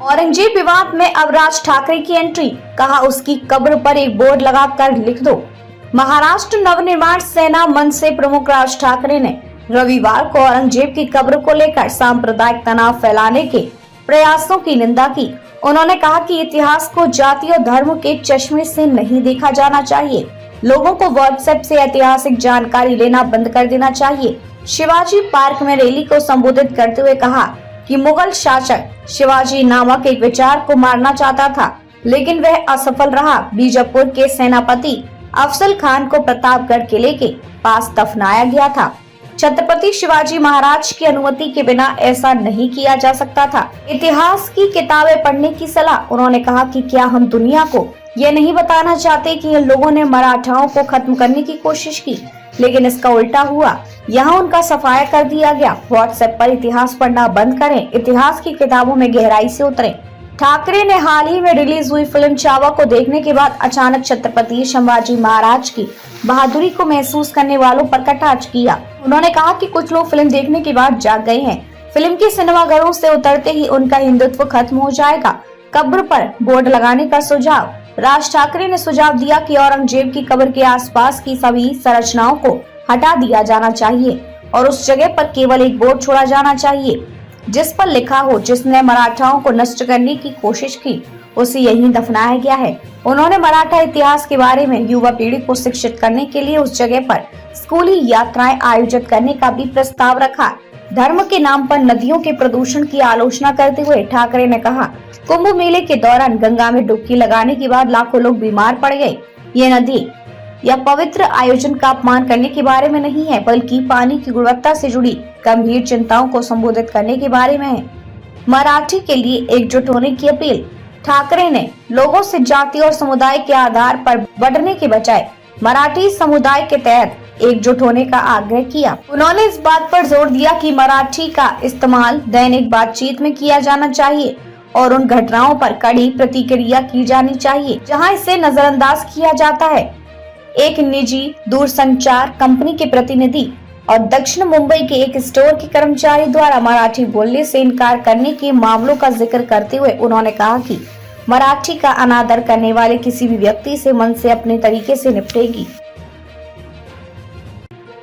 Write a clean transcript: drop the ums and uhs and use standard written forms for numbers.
औरंगजेब विवाद में अब राज ठाकरे की एंट्री, कहा उसकी कब्र पर एक बोर्ड लगाकर लिख दो। महाराष्ट्र नवनिर्माण सेना मनसे प्रमुख राज ठाकरे ने रविवार को औरंगजेब की कब्र को लेकर सांप्रदायिक तनाव फैलाने के प्रयासों की निंदा की। उन्होंने कहा कि इतिहास को जाति और धर्म के चश्मे से नहीं देखा जाना चाहिए। लोगों को व्हाट्सएप से ऐतिहासिक जानकारी लेना बंद कर देना चाहिए। शिवाजी पार्क में रैली को संबोधित करते हुए कहा कि मुगल शासक शिवाजी नामक एक विचार को मारना चाहता था, लेकिन वह असफल रहा। बीजापुर के सेनापति अफजल खान को प्रतापगढ़ किले के पास दफनाया गया था। छत्रपति शिवाजी महाराज की अनुमति के बिना ऐसा नहीं किया जा सकता था। इतिहास की किताबें पढ़ने की सलाह। उन्होंने कहा कि क्या हम दुनिया को ये नहीं बताना चाहते कि इन लोगों ने मराठाओं को खत्म करने की कोशिश की, लेकिन इसका उल्टा हुआ। यहाँ उनका सफाया कर दिया गया। व्हाट्सएप पर इतिहास पढ़ना बंद करें, इतिहास की किताबों में गहराई से उतरें। ठाकरे ने हाल ही में रिलीज हुई फिल्म चावा को देखने के बाद अचानक छत्रपति शिवाजी महाराज की बहादुरी को महसूस करने वालों पर कटाक्ष किया। उन्होंने कहा कि कुछ लोग फिल्म देखने के बाद जाग गए हैं। फिल्म के सिनेमाघरों से उतरते ही उनका हिंदुत्व खत्म हो जाएगा। कब्र पर बोर्ड लगाने का सुझाव। राज ठाकरे ने सुझाव दिया कि औरंगजेब की कब्र के आसपास की सभी संरचनाओं को हटा दिया जाना चाहिए और उस जगह पर केवल एक बोर्ड छोड़ा जाना चाहिए जिस पर लिखा हो, जिसने मराठाओं को नष्ट करने की कोशिश की उसे यहीं दफनाया गया है। उन्होंने मराठा इतिहास के बारे में युवा पीढ़ी को शिक्षित करने के लिए उस जगह पर स्कूली यात्राएं आयोजित करने का भी प्रस्ताव रखा। धर्म के नाम पर नदियों के प्रदूषण की आलोचना करते हुए ठाकरे ने कहा, कुंभ मेले के दौरान गंगा में डुबकी लगाने के बाद लाखों लोग बीमार पड़ गए। ये नदी या पवित्र आयोजन का अपमान करने के बारे में नहीं है, बल्कि पानी की गुणवत्ता से जुड़ी गंभीर चिंताओं को संबोधित करने के बारे में है। मराठी के लिए एकजुट होने की अपील। ठाकरे ने लोगों से जाति और समुदाय के आधार पर बढ़ने के बजाय मराठी समुदाय के तहत एकजुट होने का आग्रह किया। उन्होंने इस बात पर जोर दिया कि मराठी का इस्तेमाल दैनिक बातचीत में किया जाना चाहिए और उन घटनाओं पर कड़ी प्रतिक्रिया की जानी चाहिए जहां इसे नजरअंदाज किया जाता है। एक निजी दूरसंचार कंपनी के प्रतिनिधि और दक्षिण मुंबई के एक स्टोर के कर्मचारी द्वारा मराठी बोलने से इनकार करने के मामलों का जिक्र करते हुए उन्होंने कहा कि मराठी का अनादर करने वाले किसी भी व्यक्ति से मन से अपने तरीके से निपटेगी।